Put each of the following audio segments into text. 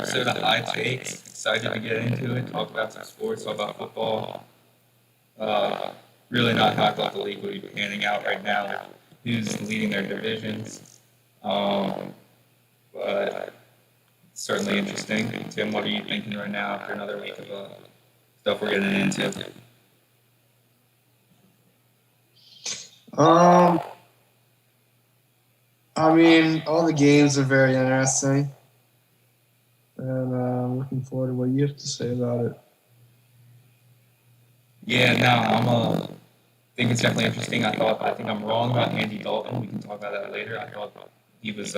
episode of High Takes. Excited to get into it, talk about some sports, talk about football. Really not how I thought the league would be panning out right now, who's leading their divisions. But certainly interesting. Tim, what are you thinking right now after another week of stuff we're getting into? I mean, all the games are very interesting, and I'm looking forward to what you have to say about it. Yeah, no, I think it's definitely interesting. I think I'm wrong about Andy Dalton. We can talk about that later. I thought he was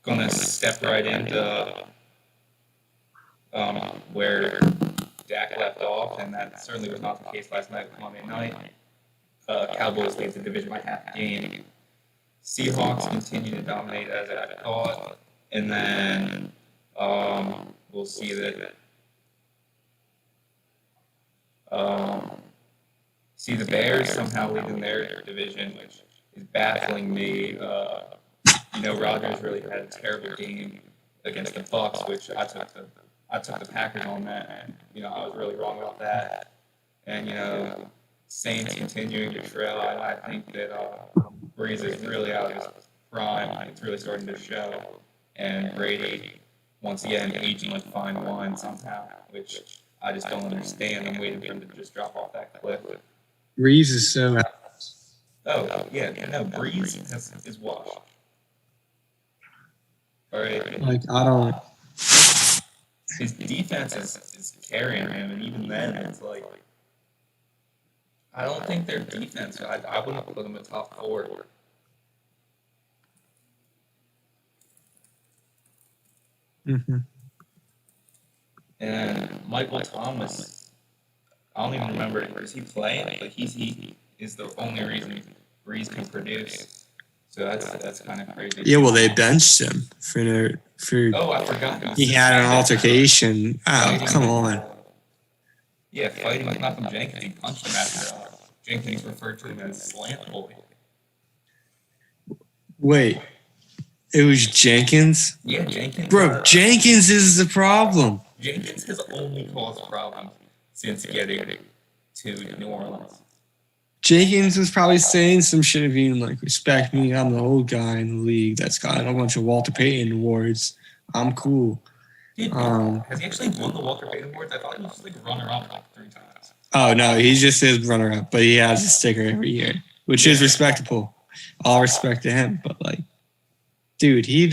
going to step right into where Dak left off, and that certainly was not the case last night with Monday night. Cowboys lead the division by half a game. Seahawks continue to dominate as I thought, and then we'll see that. See the Bears somehow leading their division, which is baffling me. Rodgers really had a terrible game against the Bucs, which I took the Packers on that, and I was really wrong about that. And Saints continuing to trail. I think that Breeze is really out of his prime. It's really starting to show, and Brady once again aging like fine wine somehow, which I just don't understand. I'm waiting for him to just drop off that cliff. Breeze is so. Oh yeah, no, Breeze is washed. All right. Like, I don't. His defense is carrying him, and even then, it's like I don't think their defense. I wouldn't put them in top 4. Mm-hmm. And Michael Thomas, I don't even remember, is he playing? But he is the only reason Breeze can produce. So that's kind of crazy. Yeah, well, they benched him for. Oh, I forgot. He had an altercation. Oh, come on. Yeah, fighting with Malcolm Jenkins. He punched him after Jenkins referred to him as slant boy. Wait, it was Jenkins? Yeah, Jenkins. Bro, Jenkins is the problem. Jenkins has only caused problems since getting to New Orleans. Jenkins was probably saying some shit being like, respect me, I'm the old guy in the league that's got a bunch of Walter Payton awards. I'm cool. Dude, has he actually won the Walter Payton Awards? I thought he was just like runner-up like 3 times. Oh, no, he's just his runner-up, but he has a sticker every year, which is respectable. All respect to him, but like, dude, you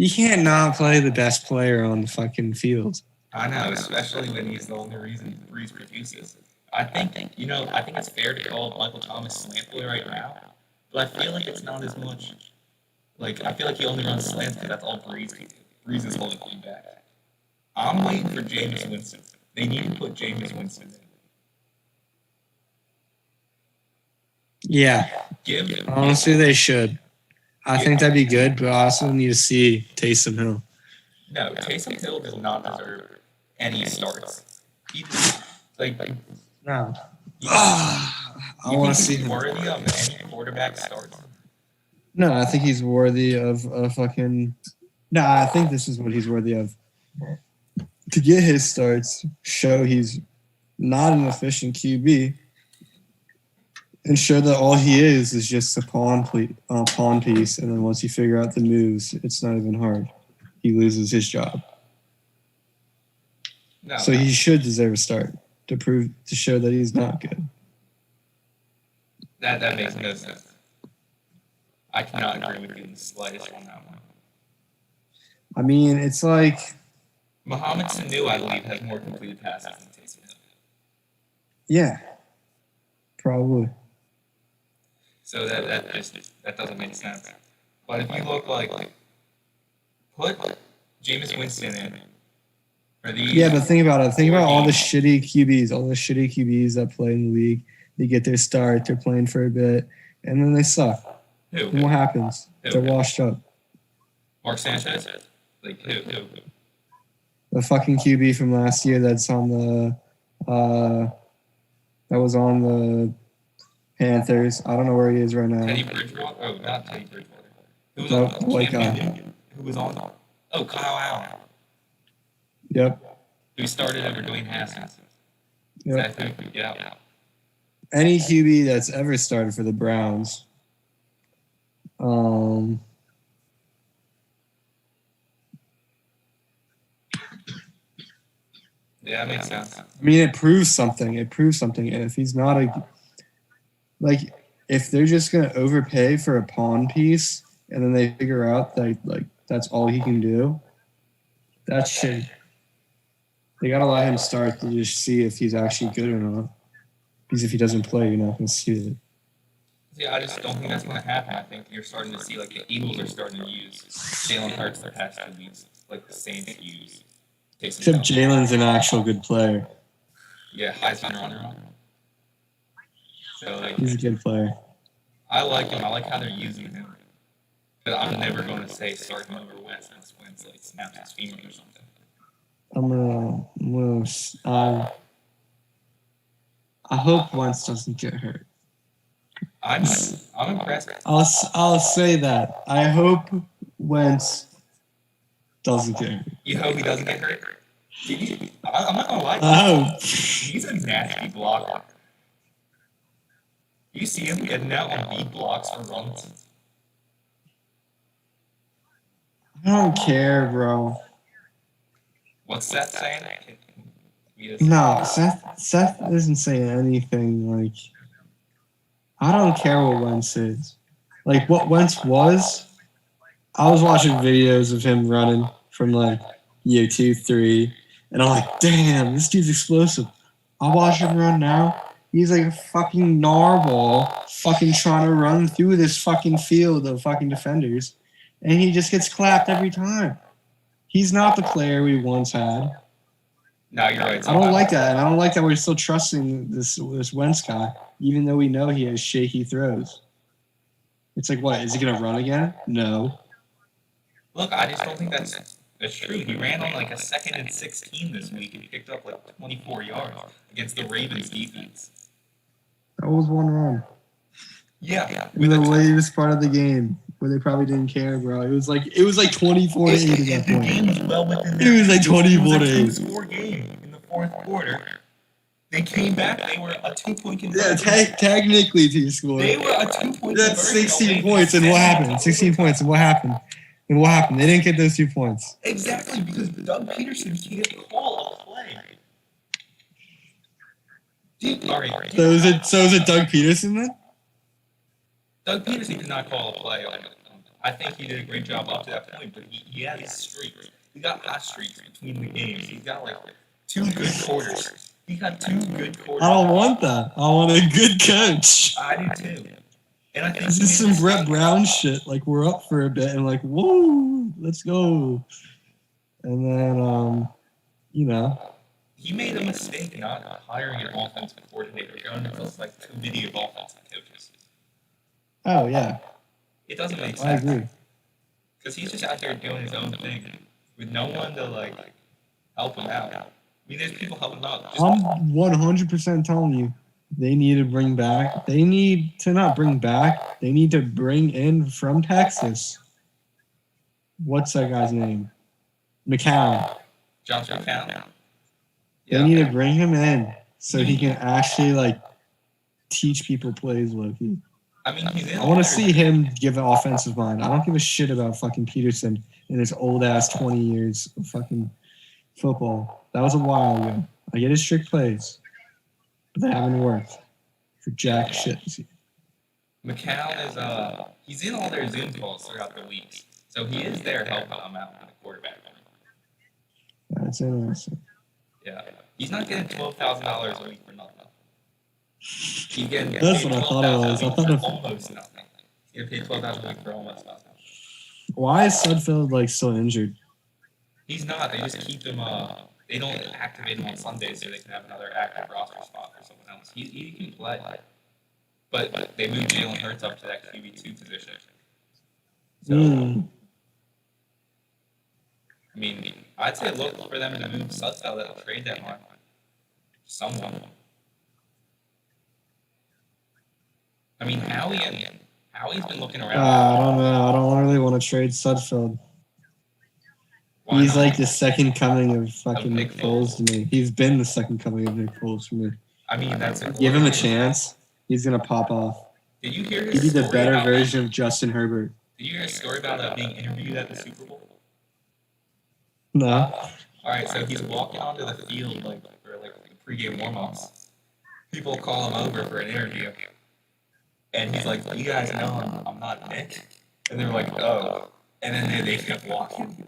can't not play the best player on the fucking field. I know, especially when he's the only reason Breeze produces. I think it's fair to call Michael Thomas slant boy right now, but I feel like it's not as much. Like, I feel like he only runs slants because that's all Breeze can do. Breeze is holding him back. I'm waiting for Jameis Winston. They need to put Jameis Winston in. Yeah. Honestly, they should. I think that'd be good, but I also need to see Taysom Hill. No, Taysom Hill does not deserve any starts. He no. I want to see him. Worthy of any quarterback starts. No, I think he's worthy of a fucking. No, I think this is what he's worthy of. To get his starts, show he's not an efficient QB, and show that all he is just a pawn piece. And then once you figure out the moves, it's not even hard. He loses his job. So he should deserve a start to show that he's not good. That makes no sense. I cannot agree with you in the slightest on that one. I mean, it's like Mohamed Sanu, I believe, has more completed passes than Taysom Hill. Yeah, probably. So that doesn't make sense. But if you look put Jameis Winston in. Yeah, but think about it. Think about all the shitty QBs that play in the league. They get their start, they're playing for a bit, and then they suck. Who? And what happens? They're washed up. Mark Sanchez? Like who? The fucking QB from last year that's on the that was on the Panthers. I don't know where he is right now. Teddy Bridgewater? Oh, not Teddy Bridgewater. Who was on? Who was on Oh, Kyle Allen, Yep. who started over Dwayne Haskins. Is Yep. that who could get out? Any QB that's ever started for the Browns. Yeah, that makes sense. I mean, it proves something. It proves something. And if he's not if they're just gonna overpay for a pawn piece, and then they figure out that that's all he can do, that shit. They gotta let him start to just see if he's actually good or not. Because if he doesn't play, you're not gonna see it. Yeah, I just don't think that's going to happen. I think you're starting to see like the Eagles are starting to use Jalen Hurts the past 2 weeks, like the Saints use. Except Jalen's an actual good player. Yeah, Heisman runner. So like, He's a good player. I like him. I like how they're using him. But I'm never going to say start him over Wentz unless Wentz like snaps his finger or something. I hope Wentz doesn't get hurt. I'm impressed. I'll say that. I hope Wentz doesn't get hurt. You hope he doesn't get hurt? I'm not gonna lie. He's a nasty blocker. You see him getting out on beat blocks for runs. I don't care, bro. What's Seth saying? No, Seth isn't saying anything. Like, I don't care what Wentz is. Like, what Wentz was, I was watching videos of him running from like year 2, 3, and I'm like, damn, this dude's explosive. I'll watch him run now. He's like a fucking narwhal fucking trying to run through this fucking field of fucking defenders, and he just gets clapped every time. He's not the player we once had. No, you're right. I don't like that. And I don't like that we're still trusting this Wentz guy, even though we know he has shaky throws. It's like, what? Is he going to run again? No. Look, I just don't think that's true. He ran on like a 2nd and 16 this week and picked up like 24 yards against the Ravens defense. That was one run. Yeah. In the latest part of the game, where they probably didn't care, bro. It was like 24 to 8 at that point. The game was well within it was like 24 to 8. It was a 2-score game in the 4th quarter. They came back. They were a 2-point conversion. Yeah, technically 2 scores. They were a 2-point That's 16 points, and what happened? 16 points, and what happened? And what happened? They didn't get those 2 points. Exactly, because Doug Peterson can't call a play. So is it Doug Peterson then? Doug Peterson did not call a play. I think he did a great job up to that point, but he had his streaks. He got hot streaks between the games. He's got like 2 good quarters. He got 2 good quarters. I don't want that. I want a good coach. I do too. And I think this is some Brett Brown shit. Like, we're up for a bit and like, whoa, let's go. And then, he made a mistake not hiring an offensive coordinator. Going to like too many of offensive coaches. Oh, yeah. It doesn't make sense. I agree. Because he's just out there doing his own thing with no one to like help him out. I mean, there's people helping him out. I'm 100% telling you, they need to bring back. They need to not bring back. They need to bring in from Texas. What's that guy's name? McCown. Josh McCown. They need to bring him in so he can actually like teach people plays, Loki. I mean, I want to see him give an offensive mind. I don't give a shit about fucking Peterson and his old ass 20 years of fucking football. That was a while ago. I get his strict plays, but they haven't worked for jack shit this year. McCown is he's in all their Zoom calls throughout the weeks, so he is there helping them out with the quarterback. That's interesting. Yeah, he's not getting $12,000 a week for nothing. He's getting That's what I thought it was. I thought it was almost nothing. He's getting paid $12,000 a week for almost nothing. Why is Sudfeld like still injured? He's not. They just keep him. They don't activate him on Sundays so they can have another active roster spot for someone else. He can play, but they moved Jalen Hurts up to that QB2 position. So, I mean, I'd say look for them to move Sudfeld at the trade deadline. Someone. I mean, Howie's been looking around. I don't know. I don't really want to trade Sudfeld. Why He's not? like the second coming of fucking Nick Nick Foles to me. He's been the second coming of Nick Foles for me. I mean, that's Give him a chance. He's gonna pop off. Did you hear He'd his be the story better about, version of Justin Herbert. Did you hear his story about being interviewed at the Super Bowl? No. All right, so he's walking onto the field like for like the pregame warm-ups. People call him over for an interview, and he's like, "You guys know I'm not Nick," and they're like, "Oh," and then they kept walking.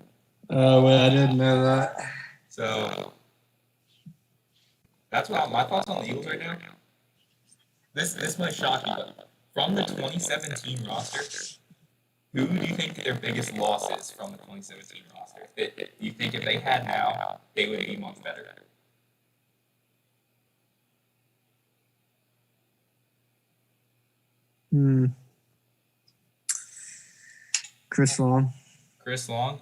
Oh, well, I didn't know that. So that's what my thoughts on the Eagles right now. This might shock you, but from the 2017 roster, who do you think their biggest loss is from the 2017 roster? You think if they had now, they would be much better? Chris Long. Chris Long?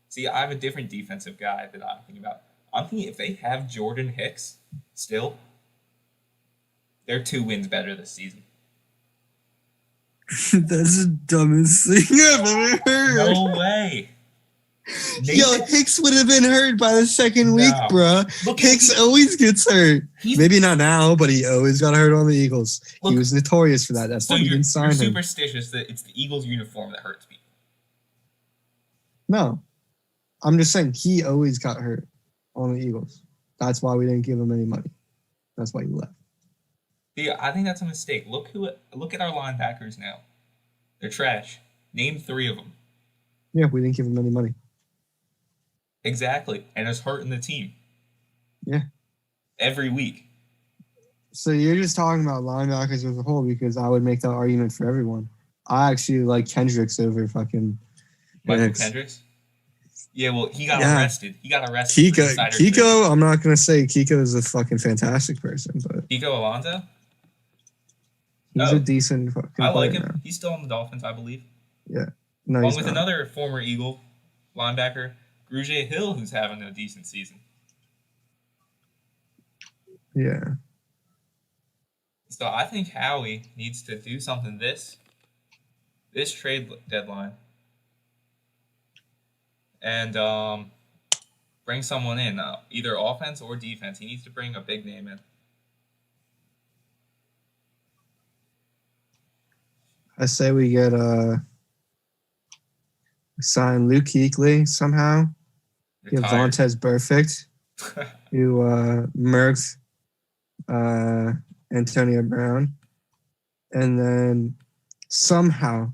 See, I have a different defensive guy that I'm thinking about. I'm thinking if they have Jordan Hicks still, they're 2 wins better this season. That's the dumbest thing I've ever heard. No way. Yo, Hicks would have been hurt by the second week, bro. Hicks always gets hurt. Maybe not now, but he always got hurt on the Eagles. He was notorious for that. That's why we didn't sign him. You're superstitious that it's the Eagles uniform that hurts people. No. I'm just saying he always got hurt on the Eagles. That's why we didn't give him any money. That's why he left. Yeah, I think that's a mistake. Look at our linebackers now. They're trash. Name 3 of them. Yeah, we didn't give him any money. Exactly. And it's hurting the team. Yeah. Every week. So you're just talking about linebackers as a whole because I would make that argument for everyone. I actually like Kendricks over fucking Michael Hicks. Kendricks? Yeah, well, he got arrested. He got arrested. Kiko, I'm not going to say Kiko is a fucking fantastic person, but... Kiko Alonso? He's a decent fucking player. I like him. Now. He's still on the Dolphins, I believe. Yeah. No, along with another former Eagle linebacker, Grugier Hill, who's having a decent season. Yeah. So I think Howie needs to do something this trade deadline and bring someone in, either offense or defense. He needs to bring a big name in. I say we get sign Luke Kuechly somehow. Get Vontez Perfect. You Merckx, Antonio Brown, and then somehow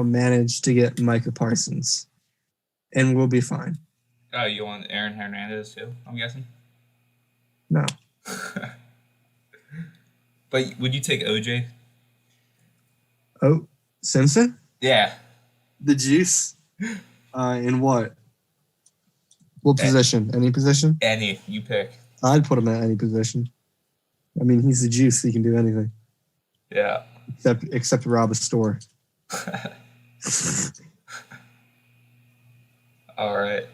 manage to get Micah Parsons, and we'll be fine. Oh, you want Aaron Hernandez too? I'm guessing. No. But would you take OJ? Oh, Simpson? Yeah. The juice? In what? What position? Any position? Any. You pick. I'd put him at any position. I mean, he's the juice. He can do anything. Yeah. Except rob a store. All right.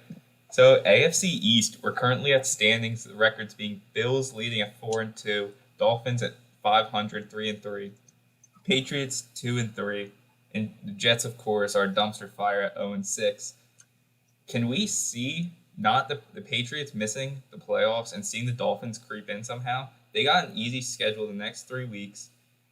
So AFC East, we're currently at standings. The records being Bills leading at 4-2, Dolphins at 500, 3-3. Patriots 2-3, and the Jets, of course, are a dumpster fire at 0-6. Can we see not the Patriots missing the playoffs and seeing the Dolphins creep in somehow? They got an easy schedule the next 3 weeks.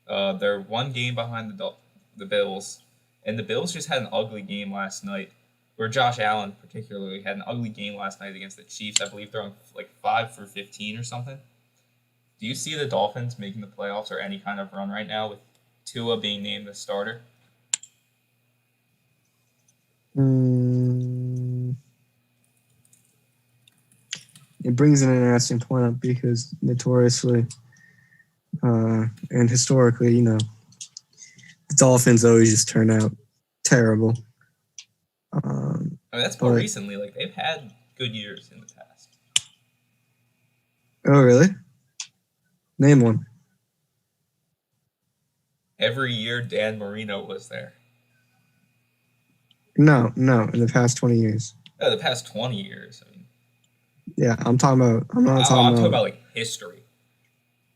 They're 1 game behind the Bills, and the Bills just had an ugly game last night. Where Josh Allen particularly had an ugly game last night against the Chiefs. I believe they're on like 5 for 15 or something. Do you see the Dolphins making the playoffs or any kind of run right now with Tua being named the starter? It brings an interesting point up because notoriously and historically, the Dolphins always just turn out terrible. That's more recently. Like, they've had good years in the past. Oh, really? Name one. Every year Dan Marino was there. No, in the past 20 years. Oh, the past 20 years. I mean, yeah, I'm talking about like history.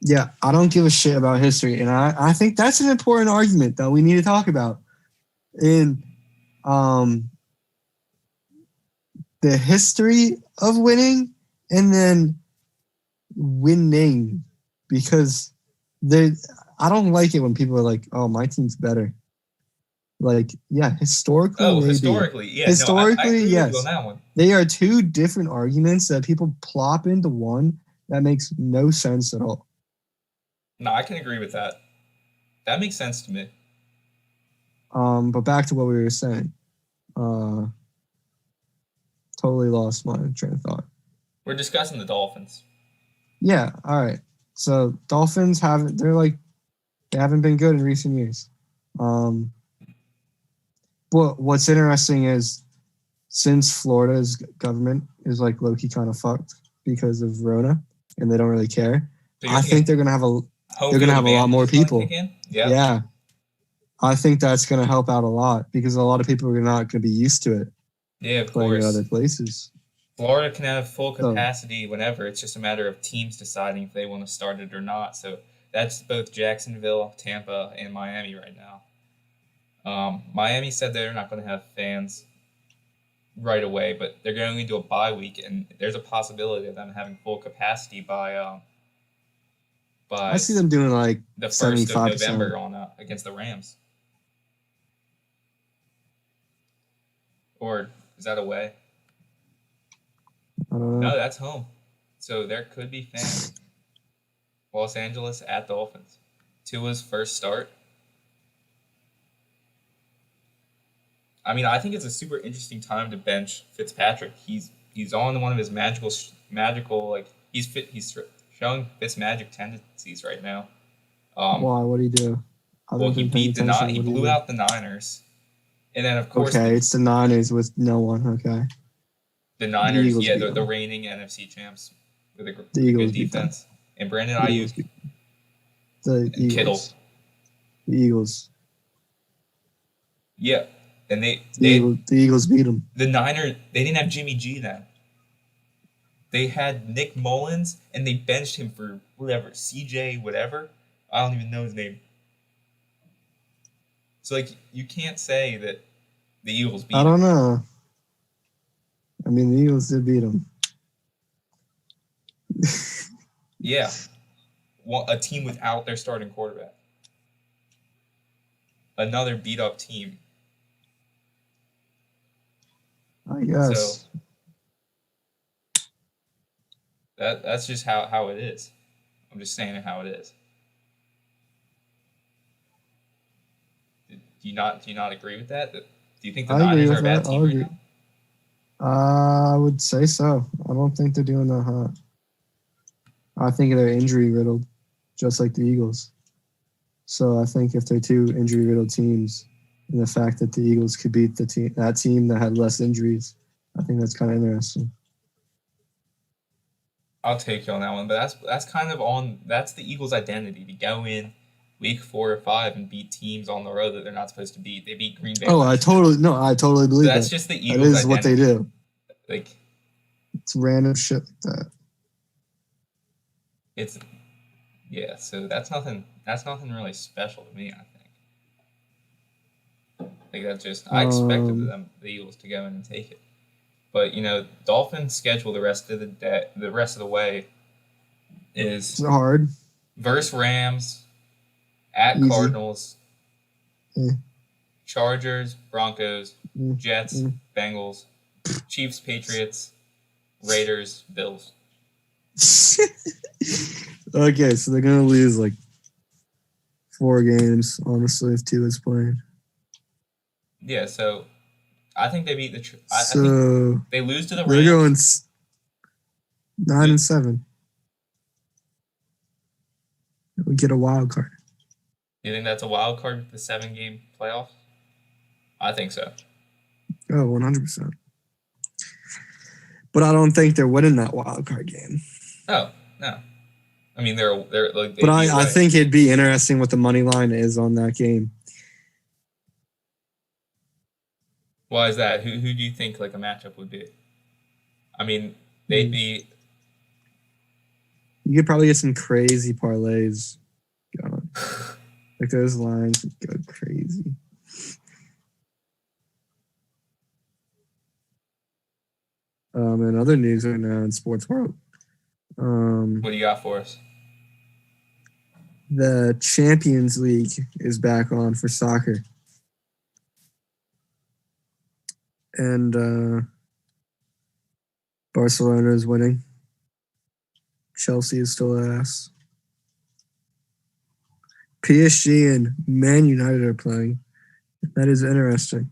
Yeah, I don't give a shit about history, and I think that's an important argument that we need to talk about. And the history of winning and then winning, because I don't like it when people are like, "Oh, my team's better." Like, yeah, historically, Oh, maybe. historically, yeah. No, I Historically, agree with you on yes. that one. They are two different arguments that people plop into one that makes no sense at all. No, I can agree with that. That makes sense to me. But back to what we were saying. Totally lost my train of thought. We're discussing the Dolphins. Yeah, all right. So Dolphins they haven't been good in recent years. But what's interesting is since Florida's government is like low-key kind of fucked because of Rona and they don't really care, So you're I think they're gonna have a lot more people. Yeah. I think that's gonna help out a lot because a lot of people are not gonna be used to it Yeah, of playing in course. other places. Florida can have full So capacity whenever. It's just a matter of teams deciding if they want to start it or not. So that's both Jacksonville, Tampa, and Miami right now. Miami said they're not going to have fans right away, but they're going into a bye week, and there's a possibility of them having full capacity I by see them doing like the 1st of 75%. November on against the Rams. Or is that away? I don't know. No, that's home. So there could be fans. Los Angeles at Dolphins. Tua's first start. I mean, I think it's a super interesting time to bench Fitzpatrick. He's on one of his magical like he's showing Fitzmagic tendencies right now. Why? What do you do? Well, he blew out the Niners, and then of course it's the Niners with no one. Okay, the Niners, the the reigning NFC champs with a Eagles good defense, and Brandon Ayuk, the and Kittle. The Eagles. Yeah, and the Eagles beat them. The Niners, they didn't have Jimmy G then. They had Nick Mullins, and they benched him for whatever, CJ, whatever. I don't even know his name. So, like, you can't say that the Eagles beat I don't know. I mean, the Eagles did beat them. Yeah. A team without their starting quarterback. Another beat-up team. I guess. So, that's just how it is. I'm just saying it how it is. Do you not agree with that? Do you think the Niners are a bad team right now? I would say so. I don't think they're doing that hot. I think they're injury riddled, just like the Eagles. So I think if they're two injury riddled teams, and the fact that the Eagles could beat that team that had less injuries, I think that's kind of interesting. I'll take you on that one, but that's the Eagles' identity to go in week 4 or 5 and beat teams on the road that they're not supposed to beat. They beat Green Bay. I totally believe that. That's just the Eagles' identity. That is what they do. Like, it's random shit like that. So that's nothing really special to me, I think. Like that's just I expected the Eagles to go in and take it. But Dolphins' schedule the rest of the way is hard. Versus Rams, at Easy. Cardinals, Chargers, Broncos, Jets, Bengals, Chiefs, Patriots, Raiders, Bills. Okay, so they're gonna lose like 4 games, honestly, if Tua's playing. Yeah, so I think they beat the. I think they lose to the Rams. They're going 9-7. We get a wild card. You think that's a wild card with the 7-game playoff? I think so. Oh, 100%. But I don't think they're winning that wild card game. Oh, no. I mean, they're like. But I think it'd be interesting what the money line is on that game. Why is that? Who do you think like a matchup would be? I mean, they'd be. You could probably get some crazy parlays going. Like those lines would go crazy. And other news right now in sports world. What do you got for us? The Champions League is back on for soccer. And Barcelona is winning. Chelsea is still ass. PSG and Man United are playing. That is interesting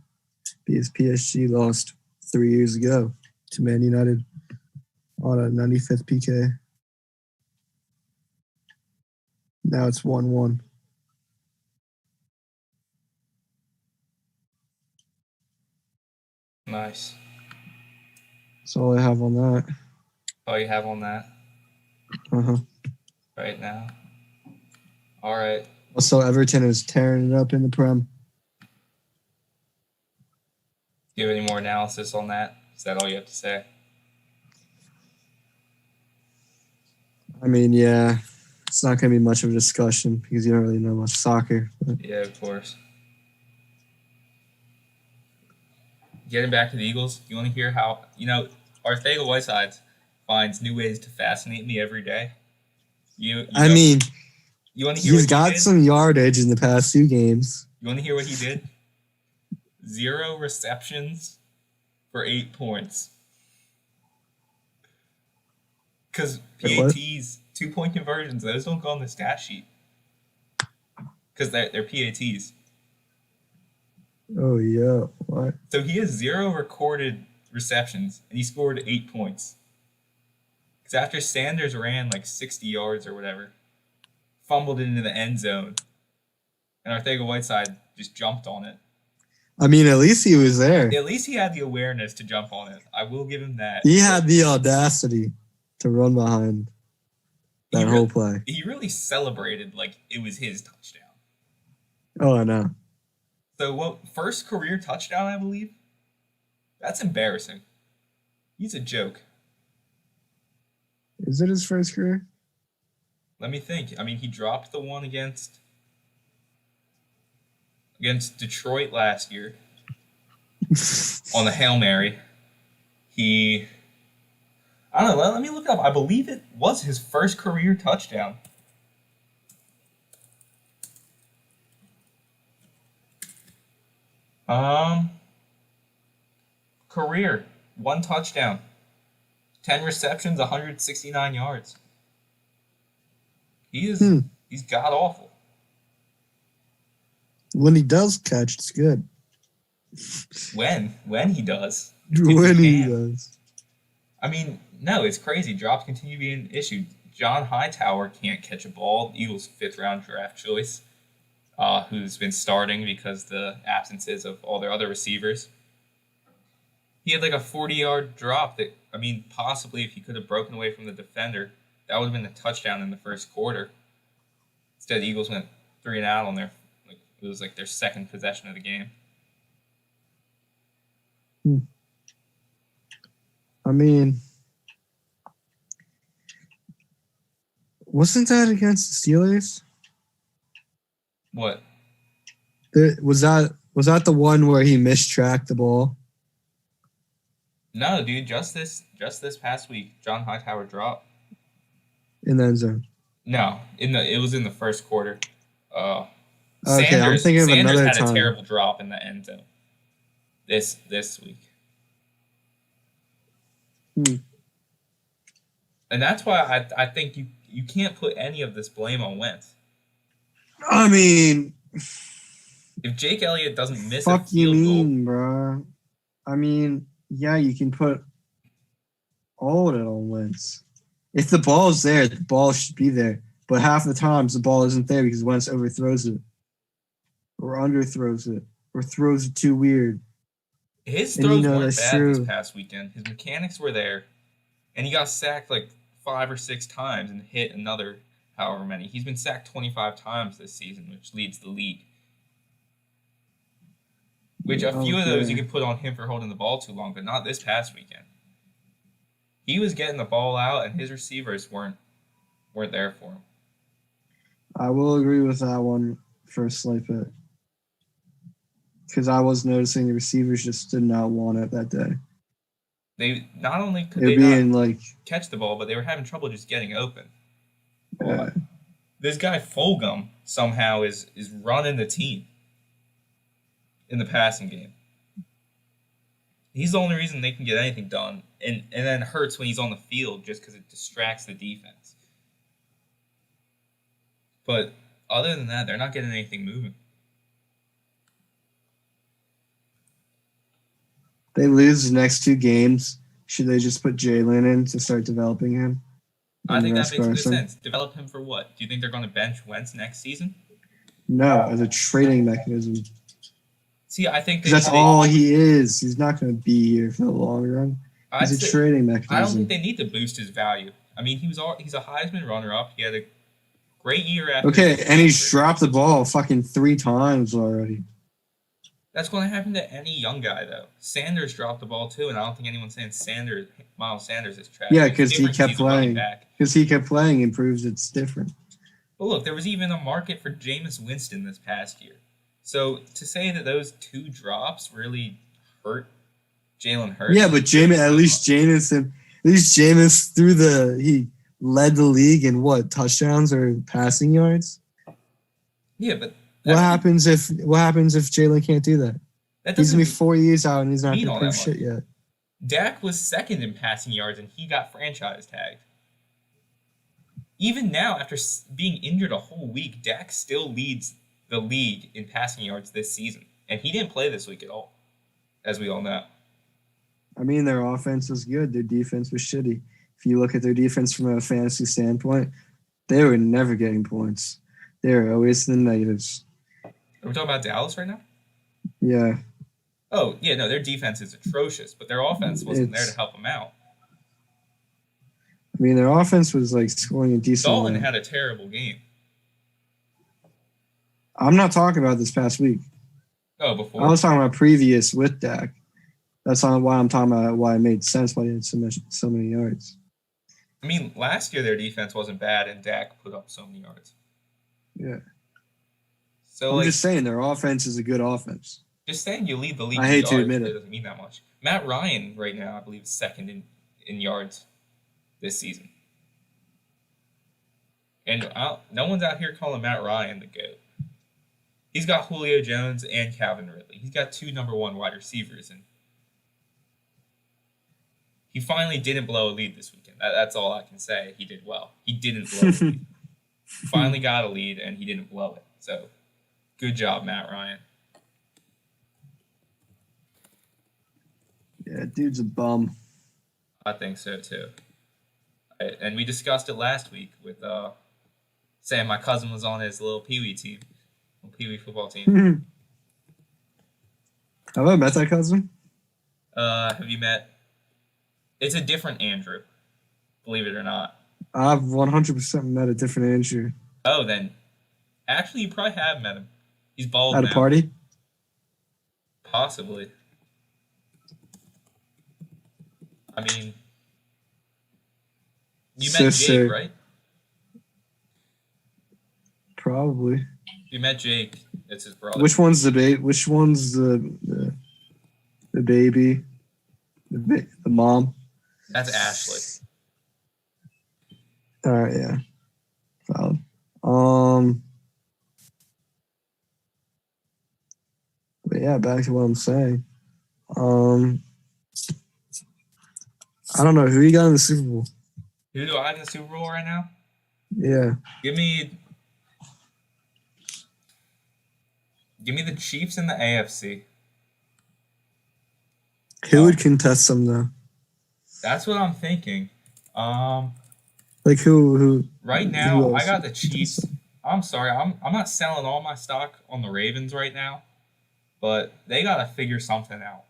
because PSG lost 3 years ago to Man United on a 95th PK. Now it's 1-1. Nice. That's all I have on that. All you have on that Uh-huh. right now? All right. Also, Everton is tearing it up in the Prem. Do you have any more analysis on that? Is that all you have to say? I mean, yeah, it's not going to be much of a discussion because you don't really know much soccer. But Yeah, of course. Getting back to the Eagles, you want to hear how, Arcega-Whiteside finds new ways to fascinate me every day? You I know, mean, you want to hear he's what he got did? some yardage in the past 2 games. You want to hear what he did? 0 receptions for 8 points. Because Wait, what? PATs, 2-point conversions, those don't go on the stat sheet. Because they're PATs. Oh, yeah. What? So he has 0 recorded receptions, and he scored 8 points. Because after Sanders ran like 60 yards or whatever, fumbled it into the end zone, and Arcega-Whiteside just jumped on it. I mean, at least he was there. At least he had the awareness to jump on it. I will give him that. He had the audacity to run behind that whole play. He really celebrated like it was his touchdown. Oh, I know. So, first career touchdown, I believe? That's embarrassing. He's a joke. Is it his first career? Let me think. I mean, he dropped the one against Detroit last year on the Hail Mary. I don't know, let me look it up. I believe it was his first career touchdown. Career, 1 touchdown, 10 receptions, 169 yards. He's god awful. When he does catch, it's good. When he does. When he does. I mean, no, it's crazy. Drops continue being issued. John Hightower can't catch a ball. Eagles' 5th-round draft choice, who's been starting because the absences of all their other receivers. He had like a 40-yard drop that, I mean, possibly if he could have broken away from the defender, that would have been a touchdown in the first quarter. Instead, the Eagles went 3 and out on their, it was like their second possession of the game. I mean, wasn't that against the Steelers? What? Was that the one where he mistracked the ball? No, dude, just this past week, John Hightower dropped. In the end zone. No, it was in the first quarter. Okay, Sanders, I'm thinking of Sanders another had time. a terrible drop in the end zone this week. And that's why I think you can't put any of this blame on Wentz. I mean, if Jake Elliott doesn't miss fuck a field you goal, mean, bro? I mean, yeah, you can put all of it on Wentz. If the ball's there, the ball should be there. But half the times the ball isn't there because Wentz overthrows it, or underthrows it, or throws it too weird. His throws weren't bad true. This past weekend. His mechanics were there, and he got sacked like 5 or 6 times and hit another however many. He's been sacked 25 times this season, which leads the league. Which a few of those you can put on him for holding the ball too long, but not this past weekend. He was getting the ball out, and his receivers weren't there for him. I will agree with that one for a slight bit. Because I was noticing the receivers just did not want it that day. They not only could They're they not being like, catch the ball, but they were having trouble just getting open. uh, This guy Fulgham somehow is running the team in the passing game. He's the only reason they can get anything done, and then hurts when he's on the field just because it distracts the defense. But other than that, they're not getting anything moving. they lose the next 2 games. Should they just put Jalen in to start developing him? I think that makes good Carson? sense. Develop him for what? Do you think they're going to bench Wentz next season? No, as a trading mechanism. See, I think That's all he is. He's not going to be here for the long run. He's a trading mechanism. I don't think they need to boost his value. I mean, he's a Heisman runner-up. He had a great year after. Okay, and he's dropped the ball fucking 3 times already. That's going to happen to any young guy, though. Sanders dropped the ball, too, and I don't think anyone's saying Miles Sanders is trash. Yeah, because he kept playing. Because he kept playing and proves it's different. But look, there was even a market for Jameis Winston this past year. So to say that those 2 drops really hurt Jalen Hurts. Yeah, but at least Jameis he led the league in what, touchdowns or passing yards? Yeah, but what happens if Jalen can't do that? He's gonna be 4 years out and he's not gonna prove shit yet. Dak was second in passing yards and he got franchise tagged. Even now, after being injured a whole week, Dak still leads the league in passing yards this season. And he didn't play this week at all, as we all know. I mean, their offense was good. Their defense was shitty. If you look at their defense from a fantasy standpoint, they were never getting points. They were always in the negatives. Are we talking about Dallas right now? Yeah. Oh, yeah, no, their defense is atrocious, but their offense wasn't there to help them out. I mean, their offense was like scoring a decent Dalton had a terrible game. I'm not talking about this past week. Oh, before? I was talking about previous with Dak. That's not why I'm talking about why it made sense why he had so many yards. I mean, last year their defense wasn't bad and Dak put up so many yards. Yeah. So I'm just saying their offense is a good offense. Just saying you lead the league. I hate to admit it. Doesn't mean that much. Matt Ryan right now, I believe, is second in yards this season. And no one's out here calling Matt Ryan the GOAT. He's got Julio Jones and Calvin Ridley. He's got 2 number 1 wide receivers, and he finally didn't blow a lead this weekend. That's all I can say. He did well. He didn't blow a lead. Finally got a lead, and he didn't blow it. So, good job, Matt Ryan. Yeah, dude's a bum. I think so, too. And we discussed it last week with saying my cousin was on his little Pee Wee team. Pee Wee football team. Have I met that cousin? Have you met? It's a different Andrew, believe it or not. I've 100% met a different Andrew. Oh, then actually you probably have met him. He's bald at now. A party? Possibly. I mean, you met Jake, right? Probably. You met Jake. It's his brother. Which one's the baby? Which one's the baby? The mom? That's Ashley. All right, yeah. Valid. But yeah, back to what I'm saying. I don't know who you got in the Super Bowl. Who do I have in the Super Bowl right now? Yeah. Give me the Chiefs in the AFC. Who would contest them though? That's what I'm thinking. Like who? Right now, I got the Chiefs. I'm sorry, I'm not selling all my stock on the Ravens right now, but they gotta figure something out.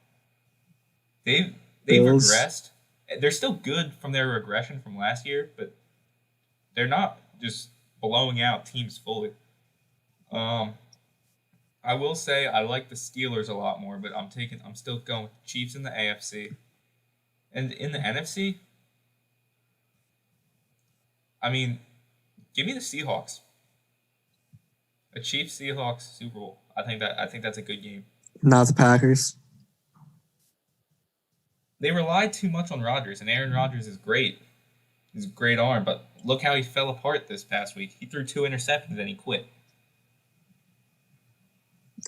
They've regressed. They're still good from their regression from last year, but they're not just blowing out teams fully. I will say I like the Steelers a lot more, but I'm still going with the Chiefs in the AFC. And in the NFC, I mean, give me the Seahawks. A Chiefs-Seahawks Super Bowl. I think that's a good game. Not the Packers. They relied too much on Rodgers, and Aaron Rodgers is great. He's a great arm, but look how he fell apart this past week. He threw 2 interceptions and he quit.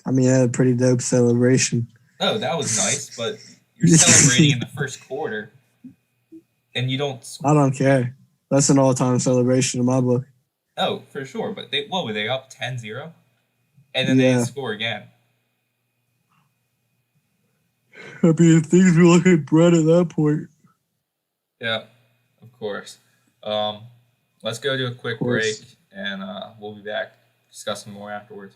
I mean, I had a pretty dope celebration. Oh, that was nice, but you're celebrating in the first quarter, and you don't. I don't care. That's an all-time celebration in my book. Oh, for sure, but what were they up 10-0? And then they Yeah. didn't score again. I mean, things were looking bright at that point. Yeah, of course. Let's go to a quick break, and we'll be back discussing more afterwards.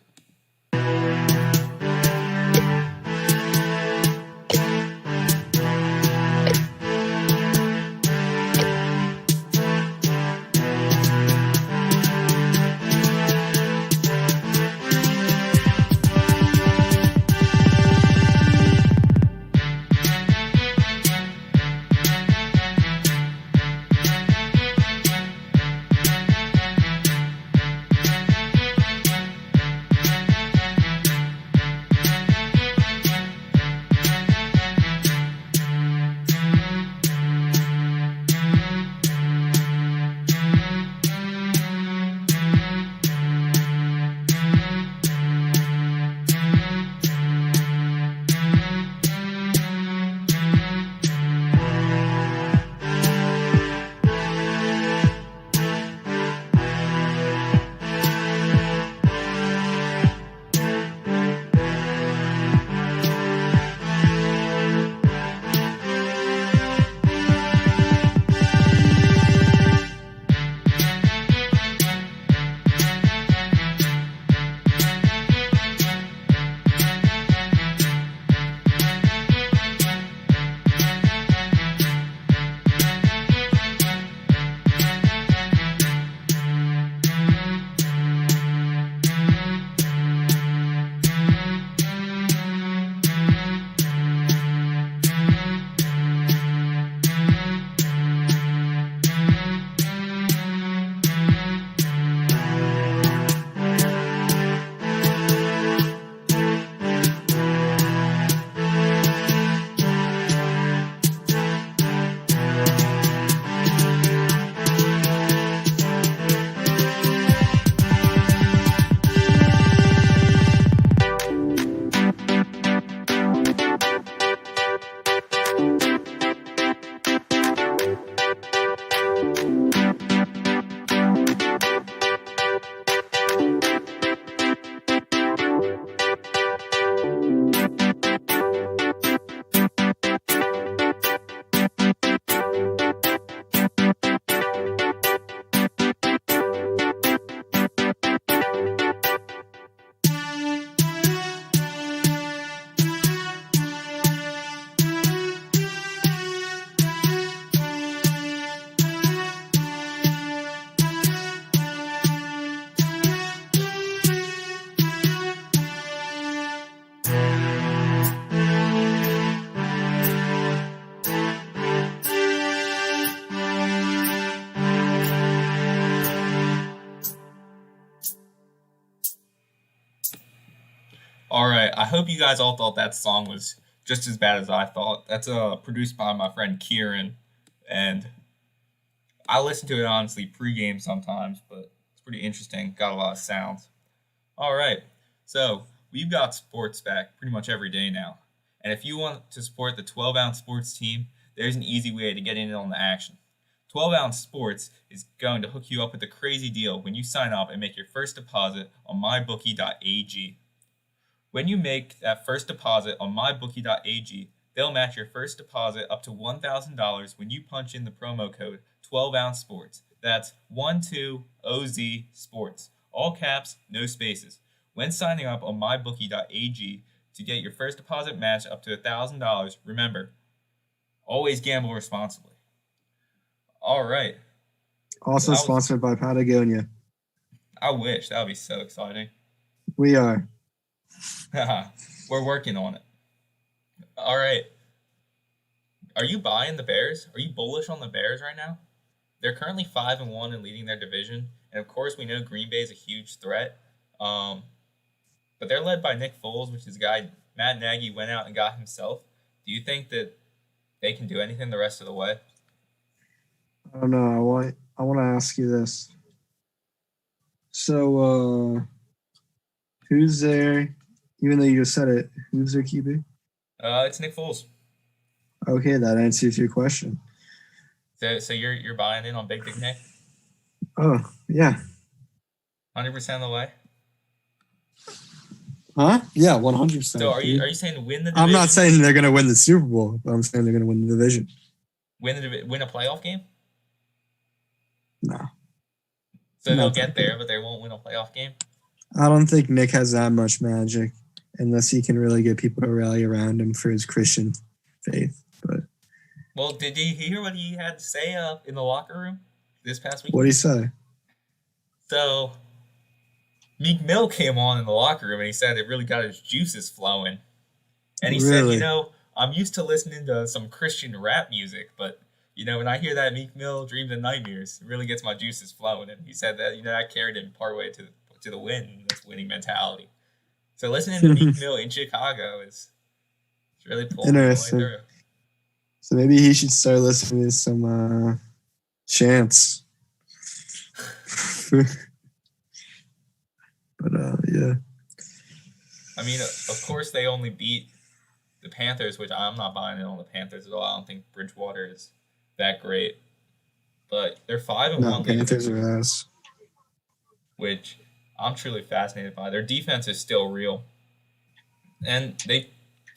All right, I hope you guys all thought that song was just as bad as I thought. That's produced by my friend Kieran, and I listen to it honestly pregame sometimes, but it's pretty interesting. Got a lot of sounds. All right, so we've got sports back pretty much every day now, and if you want to support the 12-ounce sports team, there's an easy way to get in on the action. 12-ounce sports is going to hook you up with a crazy deal when you sign up and make your first deposit on mybookie.ag. When you make that first deposit on mybookie.ag, they'll match your first deposit up to $1,000 when you punch in the promo code 12ounce sports. That's 12OZ sports. All caps, no spaces. When signing up on mybookie.ag to get your first deposit matched up to $1,000, remember, always gamble responsibly. All right. Also sponsored by Patagonia. I wish. That would be so exciting. We are. We're working on it. All right. Are you buying the Bears? Are you bullish on the Bears right now? They're currently 5-1 and leading their division, and of course we know Green Bay is a huge threat. But they're led by Nick Foles, which is a guy Matt Nagy went out and got himself. Do you think that they can do anything the rest of the way? I don't know. I want to ask you this. So, who's there? Even though you just said it, who's their QB? It's Nick Foles. Okay, that answers your question. So you're buying in on Big Dick Nick? Oh, yeah. 100% of the way? Huh? Yeah, 100%. So are you saying win the division? I'm not saying they're going to win the Super Bowl, but I'm saying they're going to win the division. Win a playoff game? No. So they'll get there, but they won't win a playoff game? I don't think Nick has that much magic unless he can really get people to rally around him for his Christian faith. But well, did you hear what he had to say in the locker room this past week? What did he say? So Meek Mill came on in the locker room and he said it really got his juices flowing. And he said, I'm used to listening to some Christian rap music, but when I hear that Meek Mill Dreams and Nightmares, it really gets my juices flowing. And he said that that carried him partway to the win, this winning mentality. So listening to Meek Mill in Chicago is really pulling me all the way through. So maybe he should start listening to some chants. But yeah. I mean, of course they only beat the Panthers, which I'm not buying in on the Panthers at all. I don't think Bridgewater is that great. But they're 5-1. No, Panthers are ass. Which I'm truly fascinated by. Their defense is still real. And they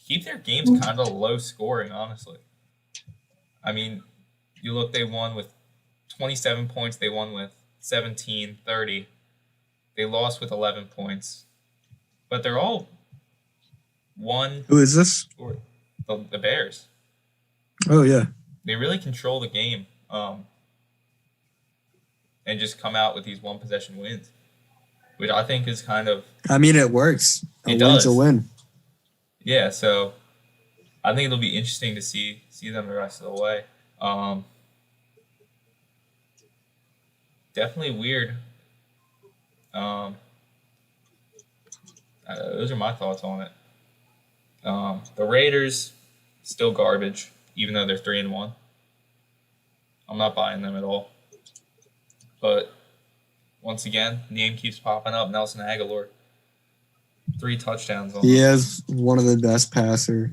keep their games kind of low scoring, honestly. I mean, you look, they won with 27 points. They won with 17, 30. They lost with 11 points. But they're all one. Who is this? The Bears. Oh, yeah. They really control the game and just come out with these one-possession wins, which I think is kind of... I mean, it works. A win's a win. Yeah, so I think it'll be interesting to see them the rest of the way. Definitely weird. Those are my thoughts on it. The Raiders, still garbage, even though they're 3-1. I'm not buying them at all. But once again, name keeps popping up. Nelson Aguilar, 3 touchdowns on. He has one of the best passer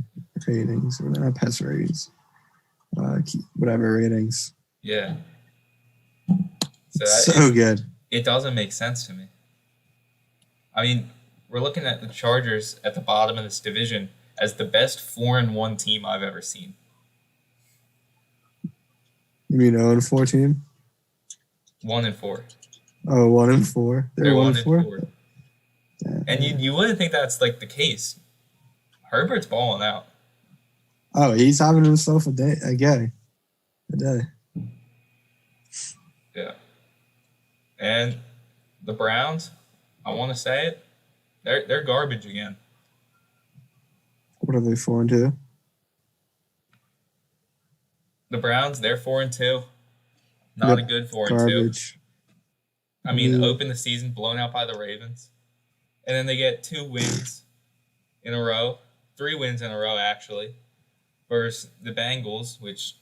ratings, or not passer ratings, whatever ratings. Yeah. So good. It doesn't make sense to me. I mean, we're looking at the Chargers at the bottom of this division as the best 4-1 team I've ever seen. You mean 0-4 team? 1-4. Oh, 1-4. They're 1-4. Yeah. And you wouldn't think that's like the case. Herbert's balling out. Oh, he's having himself a day. Yeah. And the Browns, I want to say it, they're garbage again. What are they 4-2? The Browns, they're 4-2. Not a good 4-2. Garbage. I mean, open the season blown out by the Ravens. And then they get 2 wins in a row. 3 wins in a row, actually. Versus the Bengals, which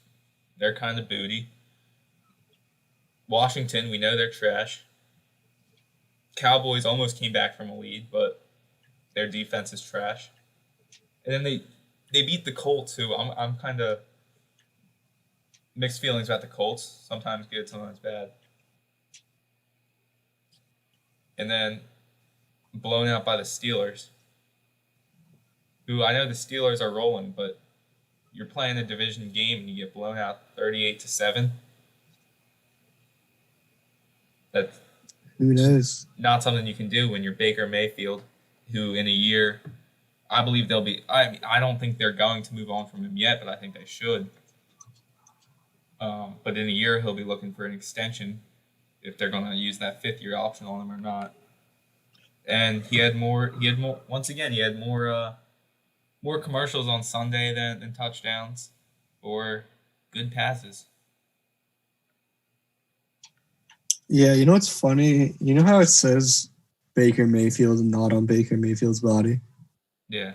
they're kind of booty. Washington, we know they're trash. Cowboys almost came back from a lead, but their defense is trash. And then they beat the Colts, who I'm kind of mixed feelings about the Colts. Sometimes good, sometimes bad. And then blown out by the Steelers, who I know the Steelers are rolling, but you're playing a division game and you get blown out 38-7. That's who knows? Not something you can do when you're Baker Mayfield, who in a year, I believe they'll be. I don't think they're going to move on from him yet, but I think they should. But in a year, he'll be looking for an extension if they're going to use that 5th-year option on him or not. And he had more. Once again, he had more commercials on Sunday than touchdowns or good passes. Yeah, you know what's funny? You know how it says Baker Mayfield and not on Baker Mayfield's body? Yeah.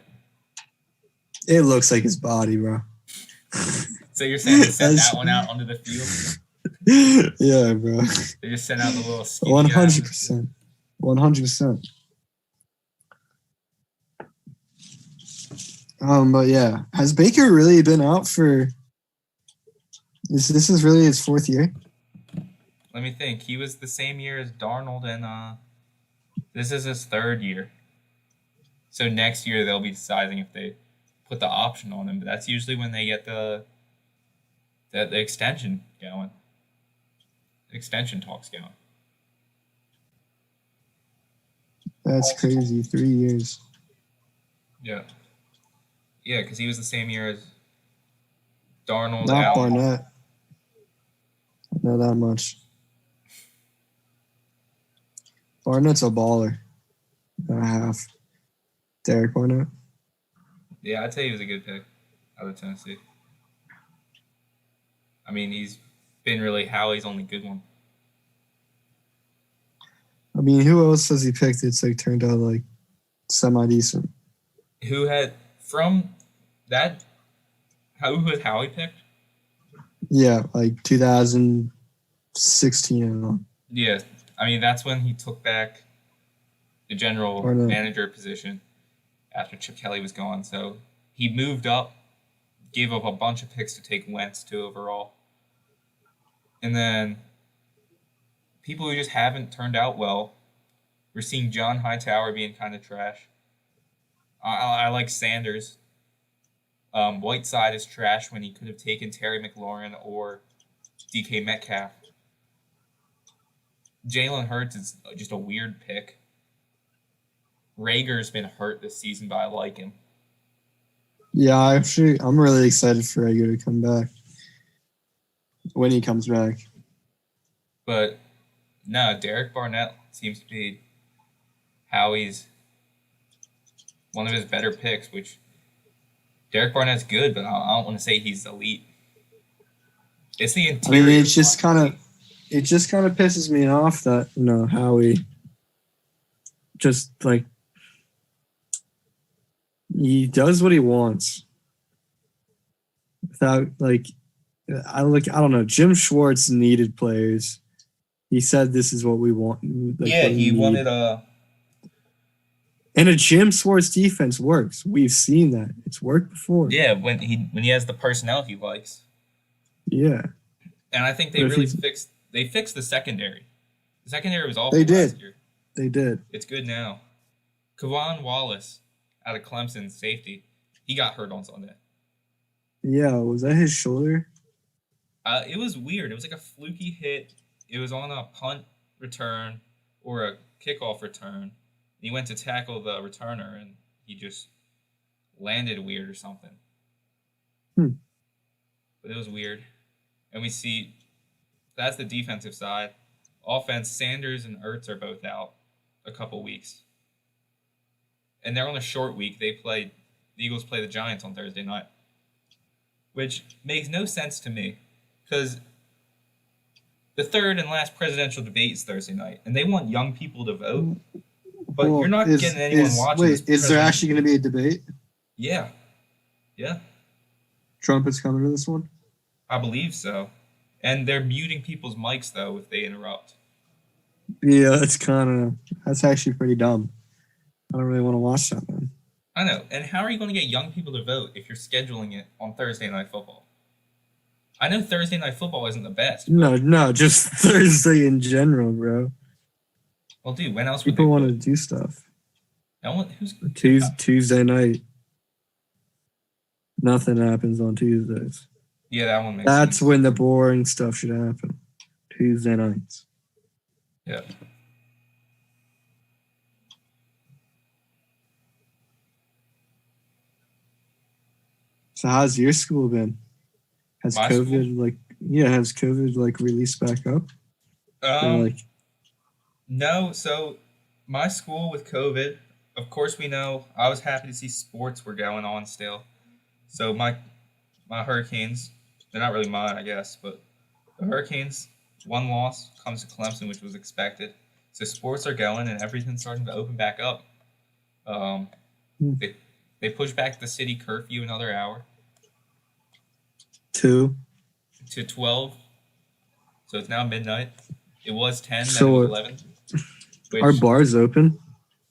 It looks like his body, bro. So you're saying they sent that one out onto the field? Yeah, bro. They just sent out the little skinny 100%. 100%. But yeah, has Baker really been out for? This is really his 4th year? Let me think. He was the same year as Darnold, and this is his 3rd year. So next year they'll be deciding if they put the option on him. But that's usually when they get the extension going. Extension talks going. That's crazy. 3 years. Yeah. Yeah, because he was the same year as Darnold. Not Allen. Barnett. Not that much. Barnett's a baller. And a half. Derek Barnett. Yeah, I'd say he was a good pick out of Tennessee. I mean, he's been really Howie's only good one. I mean, who else has he picked? It's like turned out like semi-decent. Who had from that? Who was Howie picked? Yeah, like 2016 and on. Yeah, I mean that's when he took back the general manager position after Chip Kelly was gone. So he moved up, gave up a bunch of picks to take Wentz to overall, and then people who just haven't turned out well. We're seeing John Hightower being kind of trash. I like Sanders. Whiteside is trash when he could have taken Terry McLaurin or DK Metcalf. Jalen Hurts is just a weird pick. Rager's been hurt this season, but I like him. Yeah, I'm really excited for Rager to come back when he comes back. But no, Derek Barnett seems to be Howie's one of his better picks, which Derek Barnett's good, but I don't want to say he's elite. It's the interior. I mean, it just kind of pisses me off that, Howie just like he does what he wants without I don't know. Jim Schwartz needed players. He said this is what we want. He wanted and a Jim Schwartz defense works. We've seen that. It's worked before. Yeah, when he has the personnel he likes. Yeah. And I think they fixed the secondary. The secondary was awful last year. They did. It's good now. Kavon Wallace out of Clemson, safety. He got hurt on Sunday. Yeah, was that his shoulder? It was weird. It was like a fluky hit. It was on a punt return or a kickoff return. He went to tackle the returner, and he just landed weird or something. But it was weird. And we see that's the defensive side. Offense, Sanders and Ertz are both out a couple weeks. And they're on a short week. The Eagles play the Giants on Thursday night, which makes no sense to me because the third and last presidential debate is Thursday night, and they want young people to vote. But you're not getting anyone watching. Wait, is there actually going to be a debate? Yeah. Yeah. Trump is coming to this one? I believe so. And they're muting people's mics, though, if they interrupt. Yeah, that's actually pretty dumb. I don't really want to watch that, man. I know. And how are you going to get young people to vote if you're scheduling it on Thursday Night Football? I know Thursday Night Football isn't the best. No, just Thursday in general, bro. Well, dude, when else would people want to do stuff? Tuesday night. Nothing happens on Tuesdays. Yeah, that one makes That's sense. when the boring stuff should happen. Tuesday nights. Yeah. So how's your school been? Has My COVID released back up? No, so my school with COVID, of course we know, I was happy to see sports were going on still. So my Hurricanes, they're not really mine, I guess, but the Hurricanes, one loss comes to Clemson, which was expected. So sports are going and everything's starting to open back up. They pushed back the city curfew another hour. 2. to 12. So it's now midnight. It was 10, then it So was 11. Are Which bars open?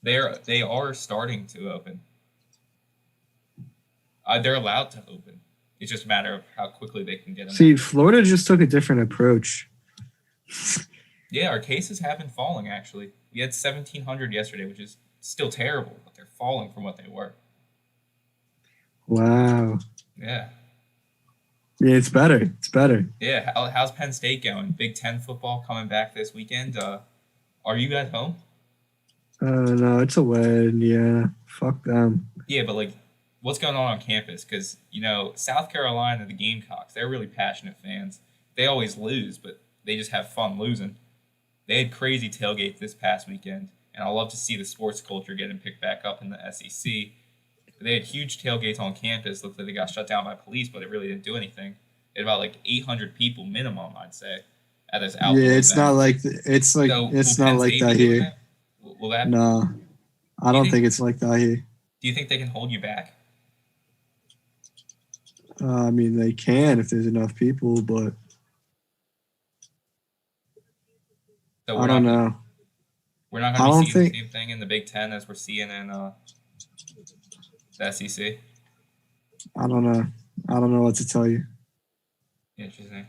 they are starting to open. They're allowed to open. It's just a matter of how quickly they can get them. See, Florida just took a different approach. Yeah, our cases have been falling, actually. We had 1,700 yesterday, which is still terrible, but they're falling from what they were. Wow. Yeah. Yeah, it's better. It's better. Yeah, how's Penn State going? Big Ten football coming back this weekend. Are you guys home? No, it's away. Yeah, fuck them. Yeah, but like, what's going on campus? Because South Carolina, the Gamecocks, they're really passionate fans. They always lose, but they just have fun losing. They had crazy tailgates this past weekend, and I love to see the sports culture getting picked back up in the SEC. They had huge tailgates on campus. Looked like they got shut down by police, but it really didn't do anything. They had about like 800 people minimum, I'd say, at this outdoor Yeah, it's event. not like it's like So it's will not Penn like State that be doing here. that? Will that? No, I don't think it's like that here. Do you think they can hold you back? I mean, they can if there's enough people, but So I don't know. We're not I going to don't be seeing think- the same thing in the Big Ten as we're seeing in the SEC. I don't know. I don't know what to tell you. Interesting.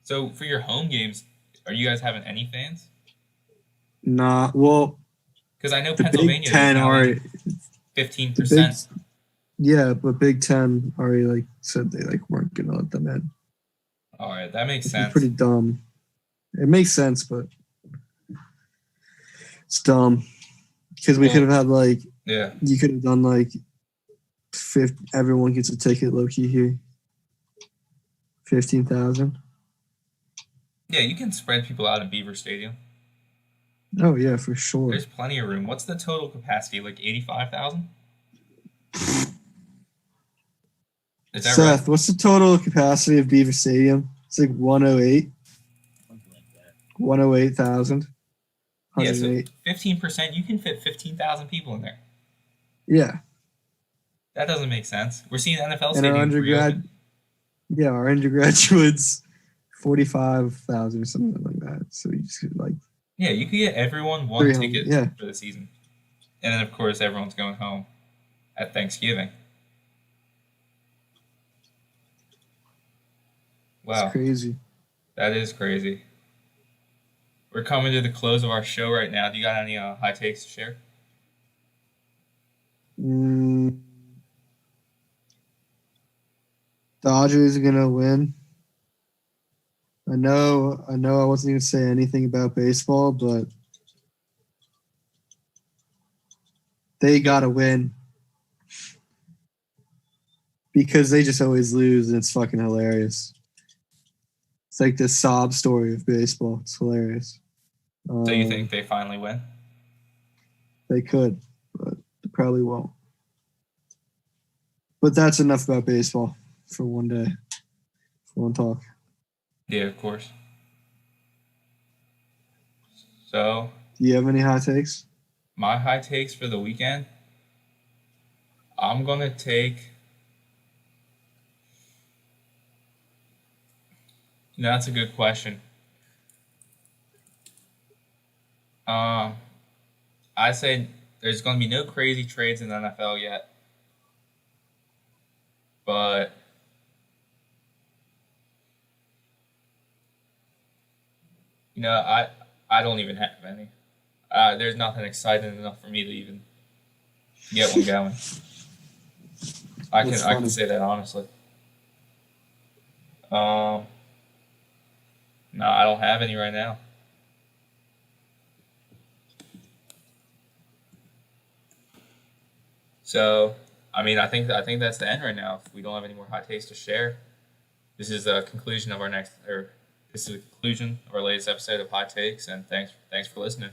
So for your home games, are you guys having any fans? Nah, well, Because I know the Pennsylvania Big Ten is now already. 15%. Yeah, but Big Ten already like said they like weren't gonna let them in. All right, that makes It's sense. pretty dumb. It makes sense, but it's dumb because we could have had like Yeah. you could have done like everyone gets a ticket low key here. 15,000. Yeah, you can spread people out in Beaver Stadium. Oh yeah, for sure. There's plenty of room. What's the total capacity? Like 85,000? Is that Seth, right? what's the total capacity of Beaver Stadium? It's like 108. 108,000. Yeah, so 108. 15%, you can fit 15,000 people in there. Yeah. That doesn't make sense. We're seeing NFL And our stadiums undergrad, reopen. yeah, our undergraduates, 45,000 or something like that. So you just get like Yeah, you could get everyone one 300, ticket yeah. for the season. And then, of course, everyone's going home at Thanksgiving. Wow, It's crazy. that is crazy. We're coming to the close of our show right now. Do you got any high takes to share? Dodgers are gonna win. I know I wasn't gonna say anything about baseball, but they gotta win. Because they just always lose and it's fucking hilarious. It's like this sob story of baseball. It's hilarious. So you think they finally win? They could, but they probably won't. But that's enough about baseball for one day. For one talk. Yeah, of course. So, Do you have any hot takes? my high takes for the weekend, I'm going to take... that's a good question. I say there's going to be no crazy trades in the NFL yet. But I don't even have any. There's nothing exciting enough for me to even get one going. I can say that honestly. No, I don't have any right now. So, I think that's the end right now. If we don't have any more hot takes to share, this is the conclusion of our latest episode of Hot Takes, and thanks for listening.